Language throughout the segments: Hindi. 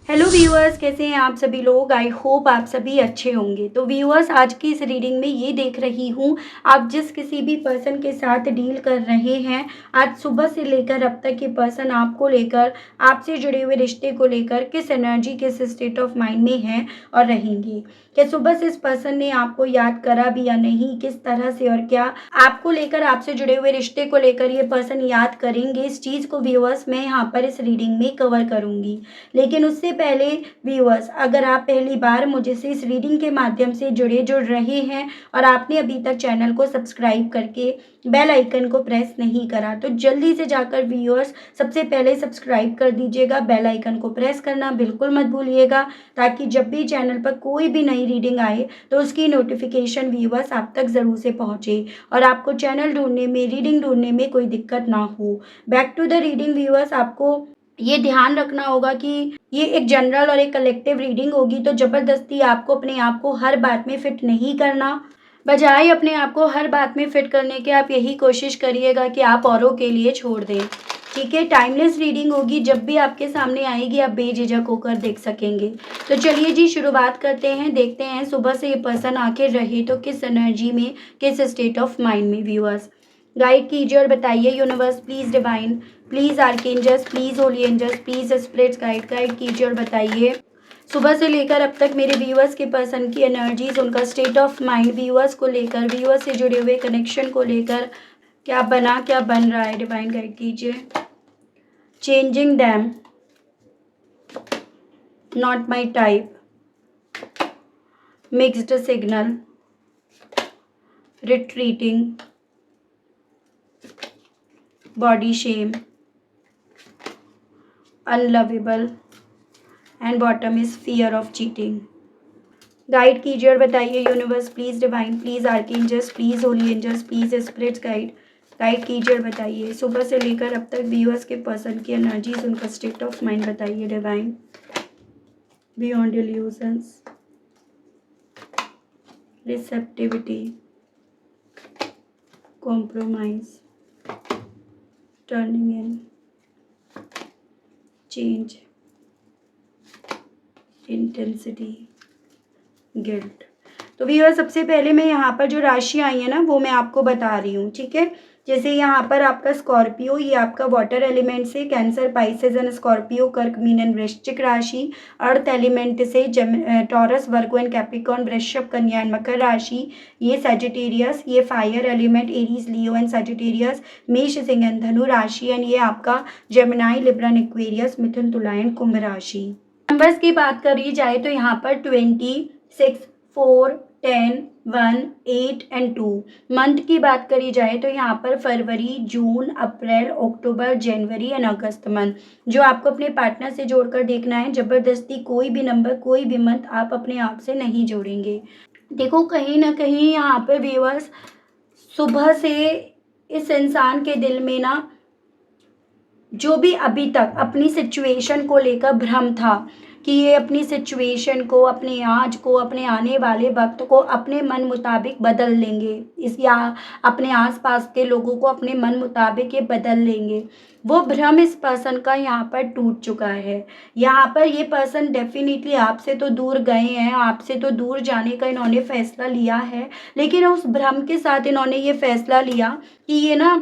हेलो व्यूअर्स, कैसे हैं आप सभी लोग। आई होप आप सभी अच्छे होंगे। तो व्यूअर्स, आज की इस रीडिंग में ये देख रही हूँ, आप जिस किसी भी पर्सन के साथ डील कर रहे हैं, आज सुबह से लेकर अब तक ये पर्सन आपको लेकर, आपसे जुड़े हुए रिश्ते को लेकर किस एनर्जी, किस स्टेट ऑफ माइंड में है और रहेंगे। क्या सुबह से इस पर्सन ने आपको याद करा भी या नहीं, किस तरह से और क्या आपको लेकर, आपसे जुड़े हुए रिश्ते को लेकर ये पर्सन याद करेंगे, इस चीज़ को व्यूअर्स मैं यहाँ पर इस रीडिंग में कवर करूँगी। लेकिन उससे पहले व्यूअर्स, अगर आप पहली बार मुझे से इस रीडिंग के माध्यम से जुड़ रहे हैं और आपने अभी तक चैनल को सब्सक्राइब करके बेल आइकन को प्रेस नहीं करा, तो जल्दी से जाकर व्यूअर्स सबसे पहले सब्सक्राइब कर दीजिएगा। बेल आइकन को प्रेस करना बिल्कुल मत भूलिएगा, ताकि जब भी चैनल पर कोई भी नई रीडिंग आए तो उसकी नोटिफिकेशन व्यूअर्स आप तक ज़रूर से पहुँचे और आपको चैनल ढूंढने में, रीडिंग ढूंढने में कोई दिक्कत ना हो। Back to the reading viewers, आपको ये ध्यान रखना होगा कि ये एक जनरल और एक कलेक्टिव रीडिंग होगी, तो ज़बरदस्ती आपको अपने आप को हर बात में फिट नहीं करना। बजाय अपने आप को हर बात में फिट करने के आप यही कोशिश करिएगा कि आप औरों के लिए छोड़ दें। ठीक है, टाइमलेस रीडिंग होगी, जब भी आपके सामने आएगी आप बेझिझक होकर देख सकेंगे। तो चलिए जी, शुरुआत करते हैं। देखते हैं सुबह से ये पर्सन आखिर रहे तो किस एनर्जी में, किस स्टेट ऑफ माइंड में। व्यूअर्स, गाइड कीजिए और बताइए universe, please divine, please archangels, please holy angels, please spirits guide कीजिए और बताइए सुबह से लेकर अब तक मेरे व्यूअर्स के पर्सन की एनर्जीज, उनका स्टेट ऑफ माइंड, व्यूअर्स को लेकर, व्यूअर्स से जुड़े हुए कनेक्शन को लेकर क्या बना, क्या बन रहा है। डिवाइन गाइड कीजिए। Changing them, not my type, mixed signal, retreating, body shame, unlovable and bottom is fear of cheating. Guide कीजिए और बताइए universe, please divine, please archangels, please holy angels, please spirits guide कीजिए और बताइए सुबह से लेकर अब तक व्यूअर्स के पर्सन की एनर्जीज, उनका स्टेट ऑफ माइंड बताइए। Divine, beyond illusions, receptivity, compromise, turning इन, चेंज, इंटेंसिटी, गिल्ट। तो व्यूअर, सबसे पहले मैं यहाँ पर जो राशि आई है ना, वो मैं आपको बता रही हूँ। ठीक है, जैसे यहाँ पर आपका स्कॉर्पियो, ये आपका वाटर एलिमेंट से कैंसर, पाइसेस एंड स्कॉर्पियो, कर्क, मीन एंड वृश्चिक राशि। अर्थ एलिमेंट से टॉरस, वर्गो एंड कैप्रिकॉर्न, वृषभ, कन्या एंड मकर राशि। ये सजिटेरियस, ये fire element, Aries, Leo and Sagittarius, मेष, सिंह एंड धनु राशि। एंड ये आपका जेमिनाई, लिब्रन, एक्वेरियस, मिथुन, तुला एंड कुंभ राशि। नंबर्स की बात करी जाए तो यहाँ पर 26, 4, 10, 1, 8 एंड 2। मंथ की बात करी जाए तो यहाँ पर फरवरी, जून, अप्रैल, अक्टूबर, जनवरी एंड अगस्त मंथ, जो आपको अपने पार्टनर से जोड़कर देखना है। जबरदस्ती कोई भी नंबर, कोई भी मंथ आप अपने आप से नहीं जोड़ेंगे। देखो, कहीं ना कहीं यहाँ पर व्यूअर्स, सुबह से इस इंसान के दिल में ना, जो भी अभी तक अपनी सिचुएशन को लेकर भ्रम था कि ये अपनी सिचुएशन को, अपने आज को, अपने आने वाले वक्त को अपने मन मुताबिक बदल लेंगे, इस या अपने आसपास के लोगों को अपने मन मुताबिक ये बदल लेंगे, वो भ्रम इस पर्सन का यहाँ पर टूट चुका है। यहाँ पर ये पर्सन डेफिनेटली आपसे तो दूर गए हैं, आपसे तो दूर जाने का इन्होंने फैसला लिया है, लेकिन उस भ्रम के साथ इन्होंने ये फैसला लिया कि ये ना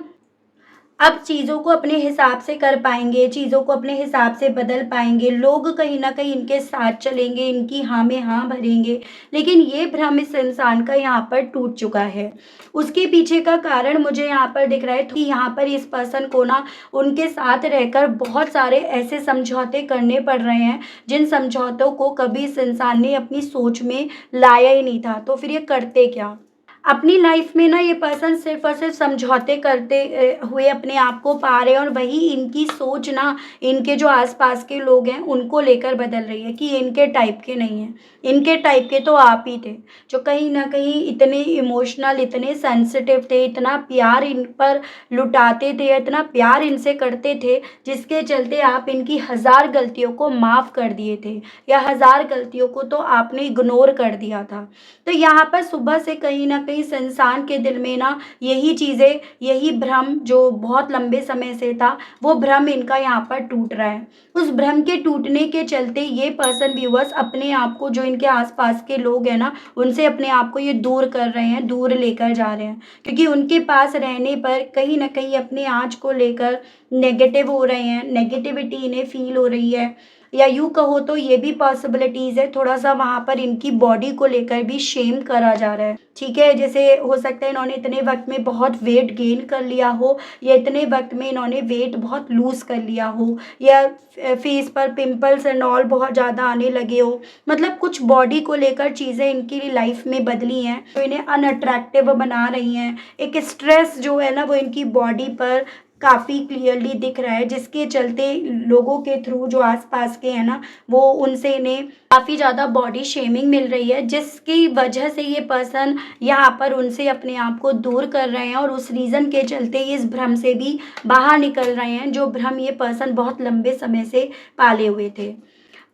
अब चीज़ों को अपने हिसाब से कर पाएंगे, चीज़ों को अपने हिसाब से बदल पाएंगे, लोग कहीं ना कहीं इनके साथ चलेंगे, इनकी हाँ में हाँ भरेंगे। लेकिन ये भ्रम इस इंसान का यहाँ पर टूट चुका है। उसके पीछे का कारण मुझे यहाँ पर दिख रहा है कि यहाँ पर इस पर्सन को ना, उनके साथ रहकर बहुत सारे ऐसे समझौते करने पड़ रहे हैं जिन समझौतों को कभी इस इंसान ने अपनी सोच में लाया ही नहीं था। तो फिर ये करते क्या, अपनी लाइफ में ना ये पर्सन सिर्फ और सिर्फ समझौते करते हुए अपने आप को पा रहे हैं, और वही इनकी सोच ना, इनके जो आसपास के लोग हैं उनको लेकर बदल रही है कि ये इनके टाइप के नहीं हैं। इनके टाइप के तो आप ही थे, जो कहीं ना कहीं इतने इमोशनल, इतने सेंसिटिव थे, इतना प्यार इन पर लुटाते थे, इतना प्यार इनसे करते थे, जिसके चलते आप इनकी 1000 गलतियों को माफ़ कर दिए थे, या 1000 गलतियों को तो आपने इग्नोर कर दिया था। तो यहाँ पर सुबह से कहीं ना कहीं इस इंसान के दिल में ना यही चीज़ें, यही भ्रम जो बहुत लंबे समय से था, वो भ्रम इनका यहाँ पर टूट रहा है। उस भ्रम के टूटने के चलते ये पर्सन व्यूअर्स अपने आप को, जो इनके आसपास के लोग हैं ना, उनसे अपने आप को ये दूर कर रहे हैं, दूर लेकर जा रहे हैं, क्योंकि उनके पास रहने पर कहीं ना कहीं अपने आज को लेकर नेगेटिव हो रहे हैं, नेगेटिविटी इन्हें फील हो रही है, या यूँ कहो तो ये भी पॉसिबिलिटीज़ है थोड़ा सा वहाँ पर इनकी बॉडी को लेकर भी शेम करा जा रहा है। ठीक है, जैसे हो सकता है इन्होंने इतने वक्त में बहुत वेट गेन कर लिया हो, या इतने वक्त में इन्होंने वेट बहुत लूज़ कर लिया हो, या फेस पर पिंपल्स एंड ऑल बहुत ज़्यादा आने लगे हो। मतलब कुछ बॉडी को लेकर चीज़ें इनकी लाइफ में बदली हैं तो इन्हें अनअट्रैक्टिव बना रही हैं। एक स्ट्रेस जो है ना वो इनकी बॉडी पर काफ़ी क्लियरली दिख रहा है, जिसके चलते लोगों के थ्रू जो आसपास के हैं ना, वो उनसे इन्हें काफ़ी ज़्यादा बॉडी शेमिंग मिल रही है, जिसकी वजह से ये पर्सन यहाँ पर उनसे अपने आप को दूर कर रहे हैं, और उस रीज़न के चलते ये इस भ्रम से भी बाहर निकल रहे हैं, जो भ्रम ये पर्सन बहुत लंबे समय से पाले हुए थे।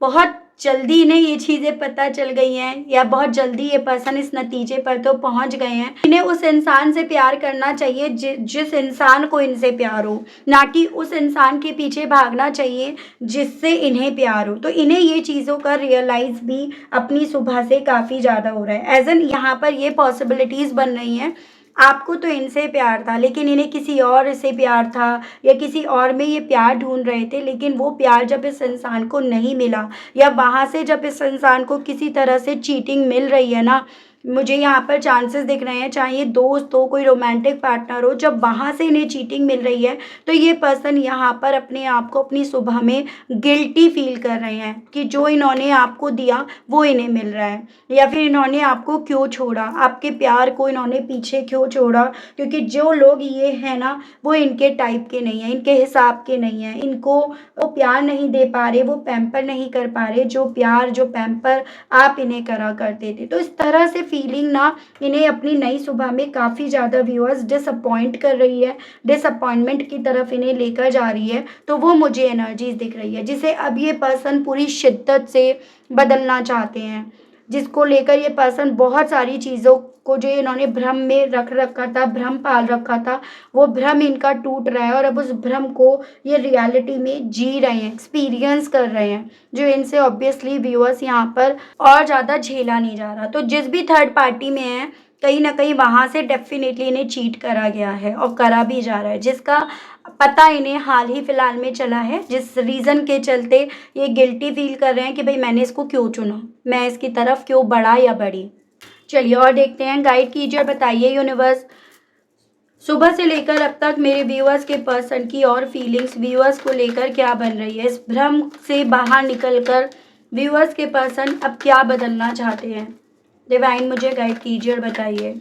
बहुत जल्दी इन्हें ये चीज़ें पता चल गई हैं, या बहुत जल्दी ये पर्सन इस नतीजे पर तो पहुंच गए हैं। इन्हें उस इंसान से प्यार करना चाहिए जिस इंसान को इनसे प्यार हो, ना कि उस इंसान के पीछे भागना चाहिए जिससे इन्हें प्यार हो। तो इन्हें ये चीज़ों का रियलाइज़ भी अपनी सुबह से काफ़ी ज़्यादा हो रहा है। एज एन यहाँ पर ये पॉसिबिलिटीज़ बन रही हैं, आपको तो इनसे प्यार था लेकिन इन्हें किसी और से प्यार था, या किसी और में ये प्यार ढूंढ रहे थे, लेकिन वो प्यार जब इस इंसान को नहीं मिला, या वहाँ से जब इस इंसान को किसी तरह से चीटिंग मिल रही है ना, मुझे यहाँ पर चांसेस दिख रहे हैं, चाहे ये दोस्त हो, कोई रोमांटिक पार्टनर हो, जब वहाँ से इन्हें चीटिंग मिल रही है तो ये पर्सन यहाँ पर अपने आप को अपनी सुबह में गिल्टी फील कर रहे हैं कि जो इन्होंने आपको दिया वो इन्हें मिल रहा है, या फिर इन्होंने आपको क्यों छोड़ा, आपके प्यार को इन्होंने पीछे क्यों छोड़ा, क्योंकि जो लोग ये हैं ना वो इनके टाइप के नहीं हैं, इनके हिसाब के नहीं हैं, इनको वो प्यार नहीं दे पा रहे, वो पैम्पर नहीं कर पा रहे जो प्यार, जो पैम्पर आप इन्हें करा करते थे। तो इस तरह से फीलिंग ना इन्हें अपनी नई सुबह में काफ़ी ज़्यादा व्यूअर्स डिसअपॉइंट कर रही है, डिसअपॉइंटमेंट की तरफ इन्हें लेकर जा रही है। तो वो मुझे एनर्जीज दिख रही है जिसे अब ये पर्सन पूरी शिद्दत से बदलना चाहते हैं, जिसको लेकर ये पर्सन बहुत सारी चीज़ों को, जो इन्होंने भ्रम में रख रखा था, भ्रम पाल रखा था, वो भ्रम इनका टूट रहा है, और अब उस भ्रम को ये रियलिटी में जी रहे हैं, एक्सपीरियंस कर रहे हैं, जो इनसे ऑब्वियसली व्यूअर्स यहाँ पर और ज़्यादा झेला नहीं जा रहा। तो जिस भी थर्ड पार्टी में है, कहीं ना कहीं वहाँ से डेफिनेटली इन्हें चीट करा गया है, और करा भी जा रहा है, जिसका पता इन्हें हाल ही फिलहाल में चला है, जिस रीज़न के चलते ये गिल्टी फील कर रहे हैं कि भाई मैंने इसको क्यों चुना, मैं इसकी तरफ क्यों बढ़ा या बढ़ी। चलिए और देखते हैं, गाइड कीजिए और बताइए यूनिवर्स, सुबह से लेकर अब तक मेरे व्यूअर्स के पर्सन की और फीलिंग्स व्यूअर्स को लेकर क्या बन रही है। इस भ्रम से बाहर निकलकर व्यूअर्स के पर्सन अब क्या बदलना चाहते हैं। डिवाइन मुझे गाइड कीजिए और बताइए।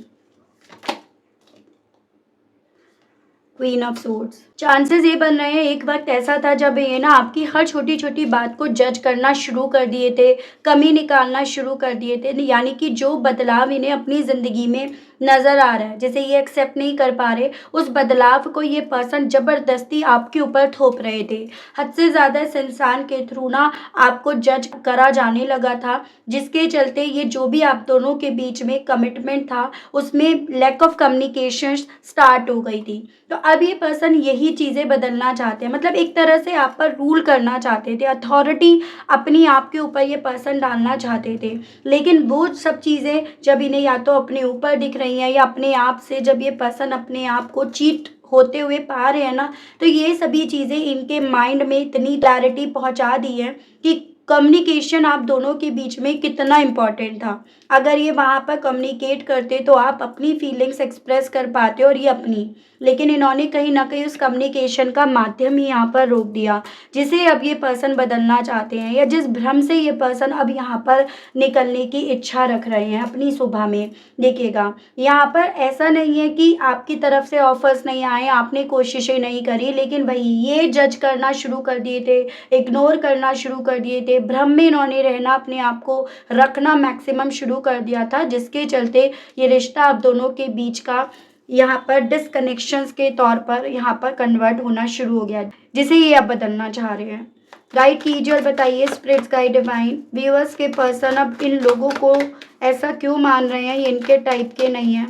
क्वीन ऑफ सोर्ड्स, चांसेस ये बन रहे हैं एक वक्त ऐसा था जब ये ना आपकी हर छोटी छोटी बात को जज करना शुरू कर दिए थे, कमी निकालना शुरू कर दिए थे, यानी कि जो बदलाव इन्हें अपनी ज़िंदगी में नज़र आ रहा है, जैसे ये एक्सेप्ट नहीं कर पा रहे, उस बदलाव को ये पर्सन ज़बरदस्ती आपके ऊपर थोप रहे थे। हद से ज़्यादा इस इंसान के थ्रू ना आपको जज करा जाने लगा था, जिसके चलते ये जो भी आप दोनों के बीच में कमिटमेंट था उसमें लैक ऑफ कम्युनिकेशन स्टार्ट हो गई थी। तो अब ये पर्सन यही चीज़ें बदलना चाहते हैं, मतलब एक तरह से आप पर रूल करना चाहते थे, अथॉरिटी अपनी आप के ऊपर ये पर्सन डालना चाहते थे, लेकिन वो सब चीज़ें जब इन्हें या तो अपने ऊपर दिख रही हैं या अपने आप से जब ये पर्सन अपने आप को चीट होते हुए पा रहे हैं ना, तो ये सभी चीज़ें इनके माइंड में इतनी क्लैरिटी पहुंचा दी है कि कम्युनिकेशन आप दोनों के बीच में कितना इम्पॉर्टेंट था। अगर ये वहाँ पर कम्युनिकेट करते तो आप अपनी फीलिंग्स एक्सप्रेस कर पाते और ये अपनी, लेकिन इन्होंने कहीं ना कहीं उस कम्युनिकेशन का माध्यम ही यहाँ पर रोक दिया, जिसे अब ये पर्सन बदलना चाहते हैं, या जिस भ्रम से ये पर्सन अब यहाँ पर निकलने की इच्छा रख रहे हैं अपनी सुबह में। देखिएगा यहाँ पर ऐसा नहीं है कि आपकी तरफ से ऑफर्स नहीं आए, आपने कोशिशें नहीं करी, लेकिन वही ये जज करना शुरू कर दिए थे, इग्नोर करना शुरू कर दिए थे, भ्रम में इन्होंने रहना, अपने आप को रखना मैक्सिमम शुरू कर दिया था, जिसके चलते ये रिश्ता आप दोनों के बीच का यहाँ पर डिसकनेक्शंस के तौर पर यहाँ पर कन्वर्ट होना शुरू हो गया, जिसे ये आप बदलना चाह रहे हैं। गाइड कीजिए और बताइए स्पिरिट्स गाइड डिवाइन, व्यूअर्स के पर्सन अब इन लोगों को ऐसा क्यों मान रहे हैं, ये इनके टाइप के नहीं हैं।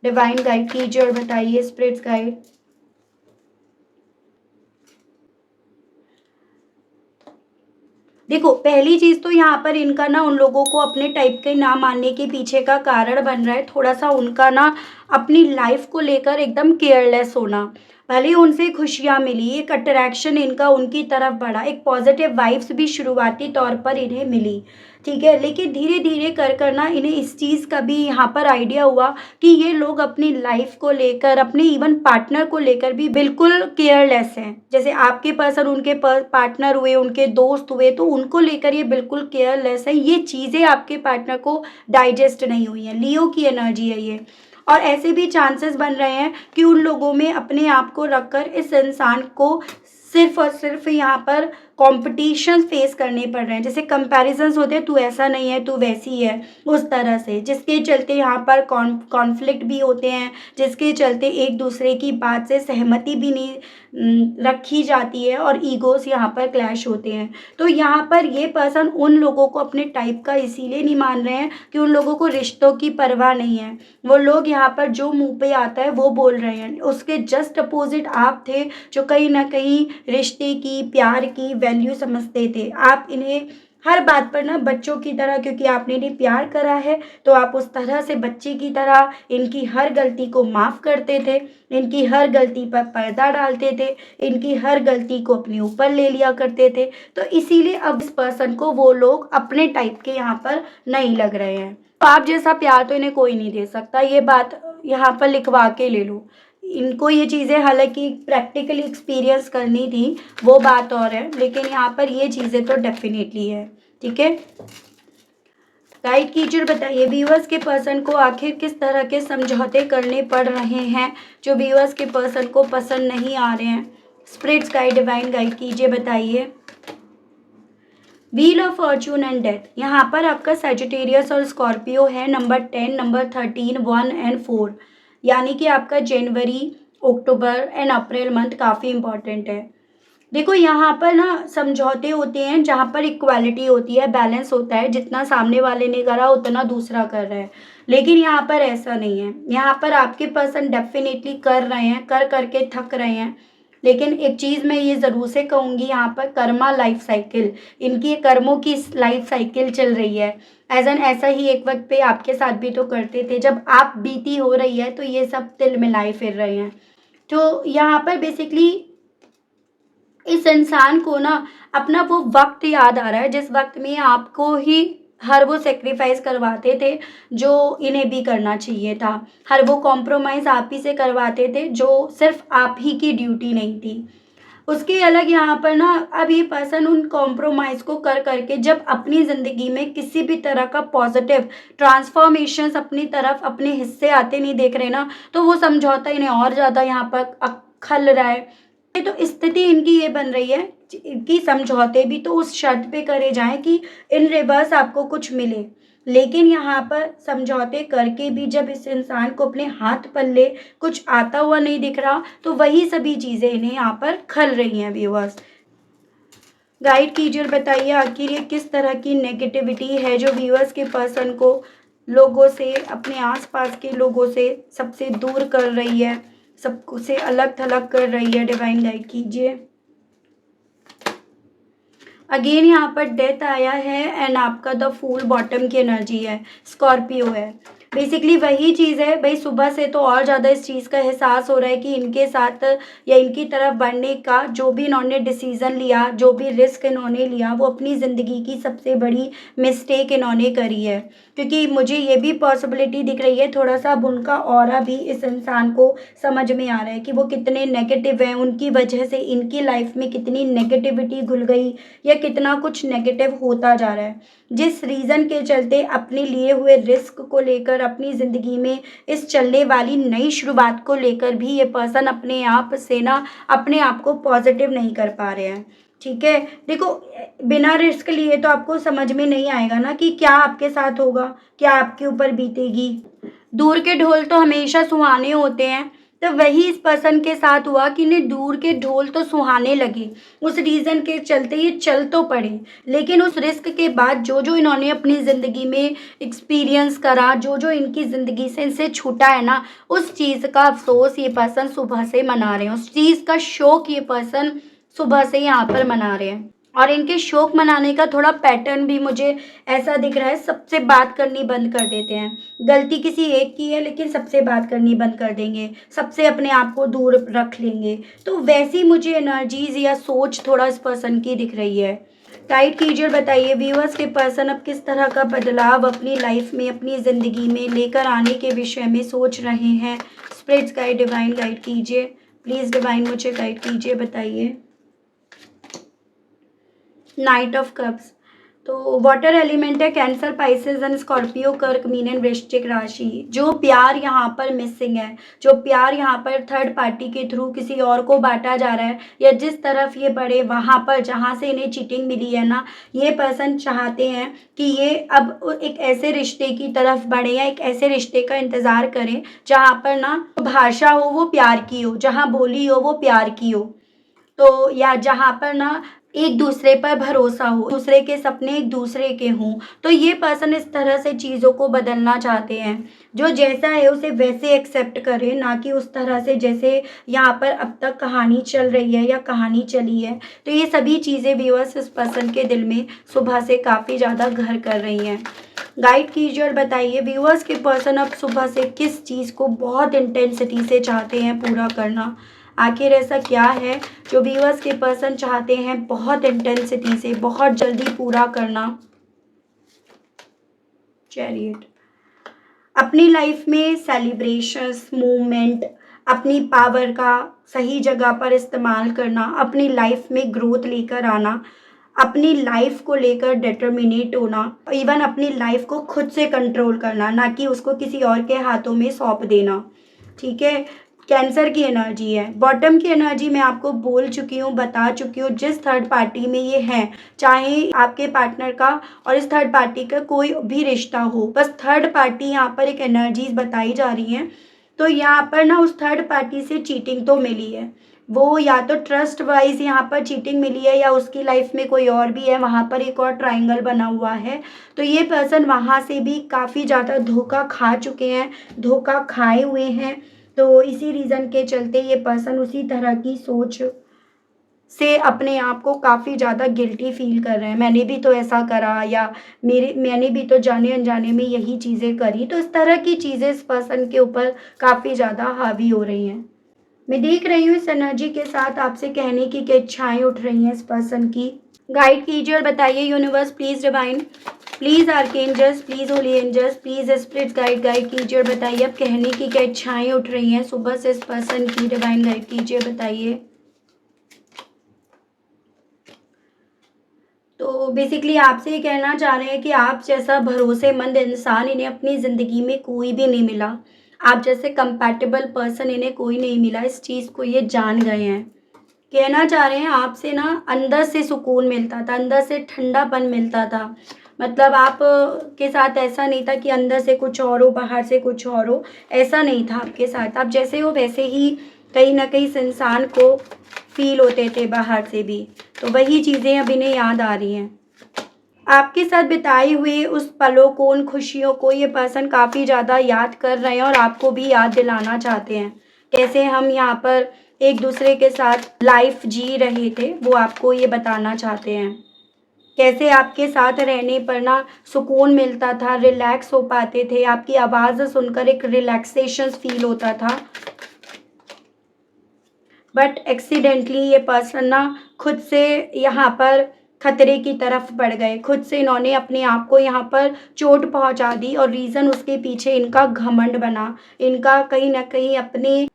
डिवाइन गाइड कीजिए और बताइए स्पिरिट्स गाइड। देखो पहली चीज़ तो यहाँ पर इनका ना उन लोगों को अपने टाइप के ना मानने के पीछे का कारण बन रहा है थोड़ा सा उनका ना अपनी लाइफ को लेकर एकदम केयरलेस होना। भले ही उनसे खुशियाँ मिली, एक अट्रैक्शन इनका उनकी तरफ बढ़ा, एक पॉजिटिव वाइब्स भी शुरुआती तौर पर इन्हें मिली, ठीक है। लेकिन धीरे धीरे कर कर ना इन्हें इस चीज़ का भी यहाँ पर आइडिया हुआ कि ये लोग अपनी लाइफ को लेकर, अपने इवन पार्टनर को लेकर भी बिल्कुल केयरलेस हैं। जैसे आपके पर्सन उनके पार्टनर हुए, उनके दोस्त हुए, तो उनको लेकर ये बिल्कुल केयरलेस है। ये चीज़ें आपके पार्टनर को डाइजेस्ट नहीं हुई हैं। लियो की एनर्जी है ये। और ऐसे भी चांसेस बन रहे हैं कि उन लोगों में अपने आप को रखकर इस इंसान को सिर्फ और सिर्फ यहाँ पर कॉम्पिटिशन फेस करने पड़ रहे हैं। जैसे कंपैरिजंस होते हैं, तू ऐसा नहीं है, तू वैसी है, उस तरह से, जिसके चलते यहाँ पर कॉन्फ्लिक्ट भी होते हैं, जिसके चलते एक दूसरे की बात से सहमति भी नहीं रखी जाती है और ईगोस यहाँ पर क्लैश होते हैं। तो यहाँ पर ये पर्सन उन लोगों को अपने टाइप का इसीलिए नहीं मान रहे हैं कि उन लोगों को रिश्तों की परवाह नहीं है। वो लोग यहाँ पर जो मुंह पे आता है वो बोल रहे हैं। उसके जस्ट अपोजिट आप थे जो कहीं ना कहीं रिश्ते की, प्यार की वैल्यू समझते थे। आप इन्हें हर बात पर ना बच्चों की तरह, क्योंकि आपने इन्हें प्यार करा है तो आप उस तरह से बच्चे की तरह इनकी हर गलती को माफ़ करते थे, इनकी हर गलती पर पर्दा डालते थे, इनकी हर गलती को अपने ऊपर ले लिया करते थे। तो इसीलिए अब इस पर्सन को वो लोग अपने टाइप के यहाँ पर नहीं लग रहे हैं। तो आप जैसा प्यार तो इन्हें कोई नहीं दे सकता, ये बात यहाँ पर लिखवा के ले लो। इनको ये चीज़ें हालांकि प्रैक्टिकली एक्सपीरियंस करनी थी, वो बात और है, लेकिन यहाँ पर ये चीज़ें तो डेफिनेटली है, ठीक है। गाइड कीजिए, बताइए व्यूअर्स के पर्सन को आखिर किस तरह के समझौते करने पड़ रहे हैं जो व्यूअर्स के पर्सन को पसंद नहीं आ रहे हैं। स्पिरिट्स गाइड, डिवाइन गाइड कीजिए, बताइए। Wheel of Fortune and death, यहाँ पर आपका सैजिटेरियस और स्कॉर्पियो है, नंबर 10, नंबर 13, 1 एंड 4, यानी कि आपका जनवरी, अक्टूबर एंड अप्रैल मंथ काफ़ी इंपॉर्टेंट है। देखो यहाँ पर ना समझौते होते हैं जहाँ पर इक्वालिटी होती है, बैलेंस होता है, जितना सामने वाले ने करा उतना दूसरा कर रहा है। लेकिन यहाँ पर ऐसा नहीं है। यहाँ पर आपके पर्सन डेफिनेटली कर रहे हैं, कर करके थक रहे हैं। लेकिन एक चीज़ मैं ये ज़रूर से कहूँगी, यहाँ पर कर्मा लाइफ साइकिल, इनकी कर्मों की लाइफ साइकिल चल रही है। ऐसा ही एक वक्त पे आपके साथ भी तो करते थे। जब आप बीती हो रही है तो ये सब तिल मिलाए फिर रहे हैं। तो यहाँ पर बेसिकली इस इंसान को ना अपना वो वक्त याद आ रहा है जिस वक्त में आपको ही हर वो सेक्रीफाइस करवाते थे जो इन्हें भी करना चाहिए था। हर वो कॉम्प्रोमाइज़ आप ही से करवाते थे जो सिर्फ आप ही की ड्यूटी नहीं थी। उसके अलग यहाँ पर ना अब ये पर्सन उन कॉम्प्रोमाइज़ को कर करके जब अपनी ज़िंदगी में किसी भी तरह का पॉजिटिव ट्रांसफॉर्मेशंस अपनी तरफ, अपने हिस्से आते नहीं देख रहे ना, तो वो समझौता इन्हें और ज़्यादा यहाँ पर खल रहा है। तो स्थिति इनकी ये बन रही है कि समझौते भी तो उस शर्त पे करे जाएं कि इन रिवर्स आपको कुछ मिले। लेकिन यहाँ पर समझौते करके भी जब इस इंसान को अपने हाथ पल्ले कुछ आता हुआ नहीं दिख रहा, तो वही सभी चीज़ें इन्हें यहाँ पर खल रही हैं। व्यूअर्स गाइड कीजिए और बताइए आखिर ये किस तरह की नेगेटिविटी है जो व्यूअर्स के पर्सन को लोगों से, अपने आसपास के लोगों से सबसे दूर कर रही है, सबसे अलग थलग कर रही है। डिवाइन गाइड कीजिए। अगेन यहाँ पर डेथ आया है एंड आपका द फूल बॉटम की एनर्जी है, स्कॉर्पियो है। बेसिकली वही चीज़ है भाई, सुबह से तो और ज़्यादा इस चीज़ का एहसास हो रहा है कि इनके साथ या इनकी तरफ बढ़ने का जो भी इन्होंने डिसीज़न लिया, जो भी रिस्क इन्होंने लिया, वो अपनी ज़िंदगी की सबसे बड़ी मिस्टेक इन्होंने करी है। क्योंकि मुझे ये भी पॉसिबिलिटी दिख रही है थोड़ा सा, अब उनका ऑरा भी इस इंसान को समझ में आ रहा है कि वो कितने नेगेटिव हैं, उनकी वजह से इनकी लाइफ में कितनी नेगेटिविटी घुल गई या कितना कुछ नेगेटिव होता जा रहा है। जिस रीज़न के चलते अपने लिए हुए रिस्क को लेकर, अपनी ज़िंदगी में इस चलने वाली नई शुरुआत को लेकर भी ये पर्सन अपने आप से ना अपने आप को पॉजिटिव नहीं कर पा रहे हैं। ठीक है, देखो बिना रिस्क लिए तो आपको समझ में नहीं आएगा ना कि क्या आपके साथ होगा, क्या आपके ऊपर बीतेगी। दूर के ढोल तो हमेशा सुहाने होते हैं, तो वही इस पर्सन के साथ हुआ कि इन्हें दूर के ढोल तो सुहाने लगे, उस रीज़न के चलते ये चल तो पड़े, लेकिन उस रिस्क के बाद जो जो इन्होंने अपनी ज़िंदगी में एक्सपीरियंस करा, जो जो इनकी ज़िंदगी से इनसे छूटा है ना, उस चीज़ का अफ़सोस ये पर्सन सुबह से मना रहे हैं, उस चीज़ का शोक ये पर्सन सुबह से यहाँ पर मना रहे हैं। और इनके शोक मनाने का थोड़ा पैटर्न भी मुझे ऐसा दिख रहा है, सबसे बात करनी बंद कर देते हैं। गलती किसी एक की है लेकिन सबसे बात करनी बंद कर देंगे, सबसे अपने आप को दूर रख लेंगे। तो वैसी मुझे एनर्जीज़ या सोच थोड़ा इस पर्सन की दिख रही है। गाइड कीजिए और बताइए व्यूअर्स के पर्सन अब किस तरह का बदलाव अपनी लाइफ में, अपनी ज़िंदगी में लेकर आने के विषय में सोच रहे हैं। स्पिरिट्स गाइड, डिवाइन गाइड कीजिए प्लीज़, डिवाइन मुझे गाइड कीजिए, बताइए। नाइट ऑफ कप्स, तो वाटर एलिमेंट है, कैंसर, पाइसेस एंड स्कॉर्पियो, कर्क, मीन एंड वृश्चिक राशि। जो प्यार यहाँ पर मिसिंग है, जो प्यार यहाँ पर थर्ड पार्टी के थ्रू किसी और को बांटा जा रहा है, या जिस तरफ ये बढ़े वहाँ पर जहाँ से इन्हें चीटिंग मिली है ना, ये पर्सन चाहते हैं कि ये अब एक ऐसे रिश्ते की तरफ बढ़े या एक ऐसे रिश्ते का इंतज़ार करें जहाँ पर ना भाषा हो वो प्यार की हो, जहाँ बोली हो वो प्यार की हो, तो या जहाँ पर ना एक दूसरे पर भरोसा हो, दूसरे के सपने एक दूसरे के हों। तो ये पर्सन इस तरह से चीज़ों को बदलना चाहते हैं, जो जैसा है उसे वैसे एक्सेप्ट करें, ना कि उस तरह से जैसे यहाँ पर अब तक कहानी चल रही है या कहानी चली है। तो ये सभी चीज़ें व्यूअर्स इस पर्सन के दिल में सुबह से काफ़ी ज़्यादा घर कर रही हैं। गाइड कीजिए और बताइए व्यूअर्स के पर्सन अब सुबह से किस चीज़ को बहुत इंटेंसिटी से चाहते हैं पूरा करना। आखिर ऐसा क्या है जो व्यूअर्स के पर्सन चाहते हैं बहुत इंटेंसिटी से, बहुत जल्दी पूरा करना। चैरियट, अपनी लाइफ में सेलिब्रेशंस, मूवमेंट, अपनी पावर का सही जगह पर इस्तेमाल करना, अपनी लाइफ में ग्रोथ लेकर आना, अपनी लाइफ को लेकर डिटर्मिनेट होना, इवन अपनी लाइफ को खुद से कंट्रोल करना, ना कि उसको किसी और के हाथों में सौंप देना। ठीक है, कैंसर की एनर्जी है। बॉटम की एनर्जी मैं आपको बोल चुकी हूँ, बता चुकी हूँ, जिस थर्ड पार्टी में ये है, चाहे आपके पार्टनर का और इस थर्ड पार्टी का कोई भी रिश्ता हो, बस थर्ड पार्टी यहाँ पर एक एनर्जीज बताई जा रही हैं। तो यहाँ पर ना उस थर्ड पार्टी से चीटिंग तो मिली है, वो या तो ट्रस्ट वाइज यहाँ पर चीटिंग मिली है, या उसकी लाइफ में कोई और भी है, वहाँ पर एक और ट्रायंगल बना हुआ है। तो ये पर्सन वहाँ से भी काफ़ी ज़्यादा धोखा खा चुके हैं, धोखा खाए हुए हैं। तो इसी रीज़न के चलते ये पर्सन उसी तरह की सोच से अपने आप को काफ़ी ज़्यादा गिल्टी फील कर रहे हैं, मैंने भी तो ऐसा करा, या मैंने भी तो जाने अनजाने में यही चीज़ें करी। तो इस तरह की चीज़ें इस पर्सन के ऊपर काफ़ी ज़्यादा हावी हो रही हैं। मैं देख रही हूँ इस एनर्जी के साथ आपसे कहने की क्या इच्छाएं उठ रही हैं इस पर्सन की। गाइड कीजिए और बताइए universe please, divine please, archangels please, holy angels please, spirits guide कीजिए और बताइए अब कहने की क्या इच्छाएं उठ रही हैं सुबह से इस पर्सन की। डिवाइन गाइड कीजिए, बताइए। तो बेसिकली आपसे ये कहना चाह रहे हैं कि आप जैसा भरोसेमंद इंसान इन्हें अपनी ज़िंदगी में कोई भी नहीं मिला, आप जैसे कंपैटिबल पर्सन इन्हें कोई नहीं मिला, इस चीज़ को ये जान गए हैं। कहना चाह रहे हैं आपसे ना अंदर से सुकून मिलता था, अंदर से ठंडापन मिलता था। मतलब आप के साथ ऐसा नहीं था कि अंदर से कुछ और हो, बाहर से कुछ और हो, ऐसा नहीं था आपके साथ। आप जैसे हो वैसे ही कहीं न कहीं इस इंसान को फ़ील होते थे बाहर से भी। तो वही चीज़ें अब इन्हें याद आ रही हैं। आपके साथ बिताए हुए उस पलों को, उन खुशियों को ये पर्सन काफ़ी ज़्यादा याद कर रहे हैं और आपको भी याद दिलाना चाहते हैं। कैसे हम यहाँ पर एक दूसरे के साथ लाइफ जी रहे थे, वो आपको ये बताना चाहते हैं। कैसे आपके साथ रहने पर ना सुकून मिलता था, रिलैक्स हो पाते थे, आपकी आवाज़ सुनकर एक रिलैक्सेशन फ़ील होता था। बट एक्सीडेंटली ये पर्सन ना खुद से यहाँ पर खतरे की तरफ बढ़ गए, खुद से इन्होंने अपने आप को यहाँ पर चोट पहुँचा दी, और रीज़न उसके पीछे इनका घमंड बना, इनका कहीं न कहीं अपने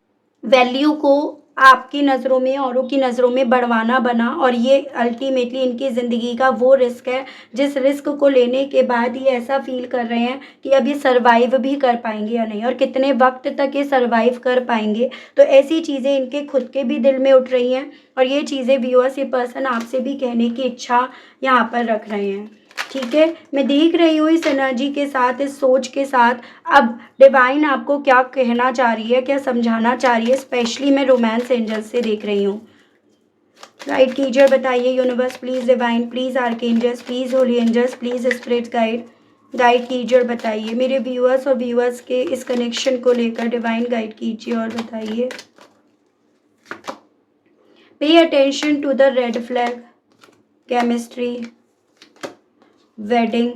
वैल्यू को आपकी नज़रों में, औरों की नज़रों में बढ़वाना बना। और ये अल्टीमेटली इनकी ज़िंदगी का वो रिस्क है जिस रिस्क को लेने के बाद ये ऐसा फ़ील कर रहे हैं कि अब ये सर्वाइव भी कर पाएंगे या नहीं, और कितने वक्त तक ये सर्वाइव कर पाएंगे। तो ऐसी चीज़ें इनके खुद के भी दिल में उठ रही हैं, और ये चीज़ें व्यूअर्स ये पर्सन आपसे भी कहने की इच्छा यहाँ पर रख रहे हैं। ठीक है, मैं देख रही हूँ इस एनर्जी के साथ, इस सोच के साथ अब डिवाइन आपको क्या कहना चाह रही है, क्या समझाना चाह रही है, स्पेशली मैं रोमांस एंजल्स से देख रही हूँ। गाइड कीजिए और बताइए universe please, divine please, archangels please, holy angels please, spirit guide guide कीजिए और बताइए मेरे व्यूअर्स और व्यूअर्स के इस कनेक्शन को लेकर डिवाइन गाइड कीजिए और बताइए। Pay attention to the red flag, chemistry, wedding,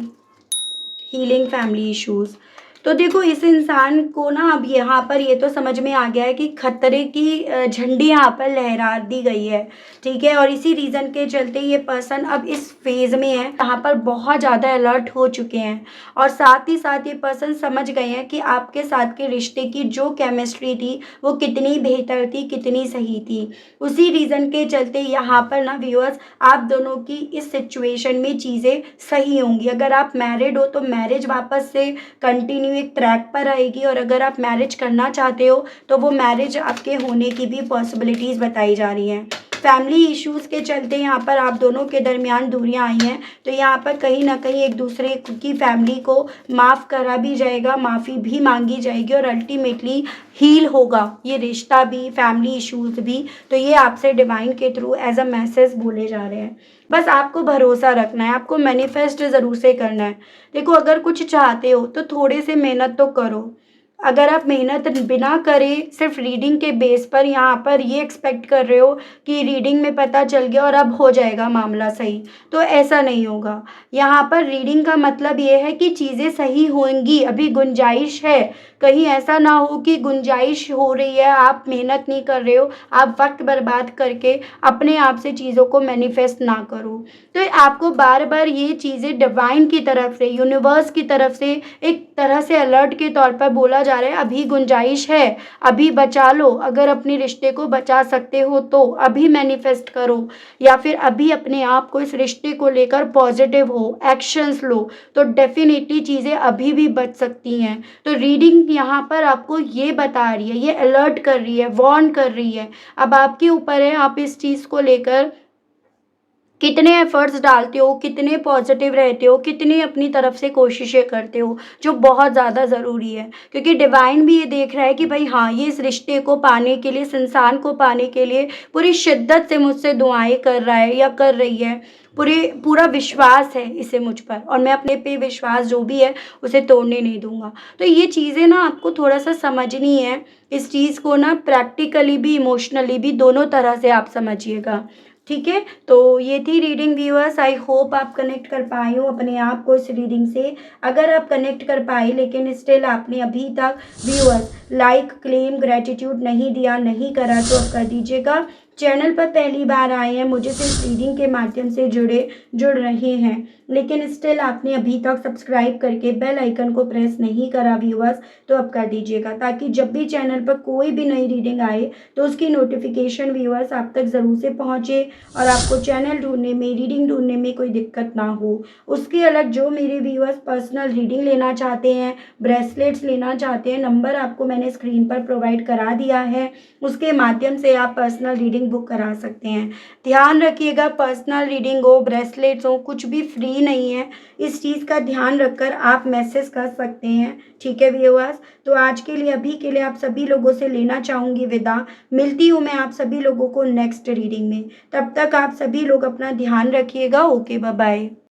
healing, family issues. तो देखो इस इंसान को ना अब यहाँ पर ये तो समझ में आ गया है कि खतरे की झंडी यहाँ पर लहरा दी गई है, ठीक है। और इसी रीज़न के चलते ये पर्सन अब इस फेज़ में है, यहाँ पर बहुत ज़्यादा अलर्ट हो चुके हैं और साथ ही साथ ये पर्सन समझ गए हैं कि आपके साथ के रिश्ते की जो केमिस्ट्री थी वो कितनी बेहतर थी, कितनी सही थी। उसी रीज़न के चलते यहाँ पर ना व्यूअर्स आप दोनों की इस सिचुएशन में चीज़ें सही होंगी। अगर आप मैरिड हो तो मैरिज वापस से कंटिन्यू एक ट्रैक पर आएगी और अगर आप मैरिज करना चाहते हो तो वो मैरिज आपके होने की भी पॉसिबिलिटीज़ बताई जा रही हैं। फैमिली इश्यूज़ के चलते यहाँ पर आप दोनों के दरमियान दूरियां आई हैं, तो यहाँ पर कहीं ना कहीं एक दूसरे की फैमिली को माफ़ करा भी जाएगा, माफ़ी भी मांगी जाएगी और अल्टीमेटली हील होगा ये रिश्ता भी, फैमिली इश्यूज़ भी। तो ये आपसे डिवाइन के थ्रू एज अ मैसेज बोले जा रहे हैं। बस आपको भरोसा रखना है, आपको मैनिफेस्ट ज़रूर से करना है। देखो अगर कुछ चाहते हो तो थोड़े से मेहनत तो करो। अगर आप मेहनत बिना करे सिर्फ रीडिंग के बेस पर यहाँ पर ये एक्सपेक्ट कर रहे हो कि रीडिंग में पता चल गया और अब हो जाएगा मामला सही, तो ऐसा नहीं होगा। यहाँ पर रीडिंग का मतलब ये है कि चीज़ें सही होंगी, अभी गुंजाइश है। कहीं ऐसा ना हो कि गुंजाइश हो रही है, आप मेहनत नहीं कर रहे हो, आप वक्त बर्बाद करके अपने आप से चीज़ों को मैनिफेस्ट ना करो। तो आपको बार बार ये चीज़ें डिवाइन की तरफ से, यूनिवर्स की तरफ से एक तरह से अलर्ट के तौर पर बोला जा रहा है, अभी गुंजाइश है, अभी बचा लो। अगर अपने रिश्ते को बचा सकते हो तो अभी मैनिफेस्ट करो, या फिर अभी अपने आप को इस रिश्ते को लेकर पॉजिटिव हो, एक्शंस लो, तो डेफिनेटली चीज़ें अभी भी बच सकती हैं। तो रीडिंग यहाँ पर आपको ये बता रही है, ये अलर्ट कर रही है, वार्न कर रही है। अब आपके ऊपर है, आप इस चीज़ को लेकर कितने एफर्ट्स डालते हो, कितने पॉजिटिव रहते हो, कितनी अपनी तरफ से कोशिशें करते हो, जो बहुत ज़्यादा ज़रूरी है। क्योंकि डिवाइन भी ये देख रहा है कि भाई हाँ, ये इस रिश्ते को पाने के लिए, इस इंसान को पाने के लिए पूरी शिद्दत से मुझसे दुआएं कर रहा है या कर रही है। पूरा विश्वास है इसे मुझ पर और मैं अपने पे विश्वास जो भी है उसे तोड़ने नहीं दूंगा। तो ये चीज़ें ना आपको थोड़ा सा समझनी है, इस चीज़ को ना प्रैक्टिकली भी, इमोशनली भी, दोनों तरह से आप समझिएगा, ठीक है। तो ये थी रीडिंग व्यूअर्स, आई होप आप कनेक्ट कर पाए हो अपने आप को इस रीडिंग से। अगर आप कनेक्ट कर पाए लेकिन स्टिल आपने अभी तक व्यूअर्स लाइक, क्लेम, ग्रेटिट्यूड नहीं दिया, नहीं करा, तो अब कर दीजिएगा। चैनल पर पहली बार आए हैं, मुझे सिर्फ रीडिंग के माध्यम से जुड़ रहे हैं, लेकिन स्टिल आपने अभी तक सब्सक्राइब करके बेल आइकन को प्रेस नहीं करा व्यूअर्स, तो अब कर दीजिएगा, ताकि जब भी चैनल पर कोई भी नई रीडिंग आए तो उसकी नोटिफिकेशन व्यूअर्स आप तक ज़रूर से पहुँचे और आपको चैनल ढूंढने में, रीडिंग ढूंढने में कोई दिक्कत ना हो। उसके अलग जो मेरे व्यूअर्स पर्सनल रीडिंग लेना चाहते हैं, ब्रेसलेट्स लेना चाहते हैं, नंबर आपको मैंने स्क्रीन पर प्रोवाइड करा दिया है, उसके माध्यम से आप पर्सनल रीडिंग बुक करा सकते हैं। ध्यान रखिएगा, पर्सनल रीडिंग हो, ब्रेसलेट्स हो, कुछ भी फ्री नहीं है। इस चीज़ का ध्यान रखकर आप मैसेज कर सकते हैं, ठीक है व्यूअर्स। तो आज के लिए, अभी के लिए आप सभी लोगों से लेना चाहूँगी विदा। मिलती हूँ मैं आप सभी लोगों को नेक्स्ट रीडिंग में। तब तक आप सभी लोग अपना ध्यान रखिएगा। Okay, bye bye.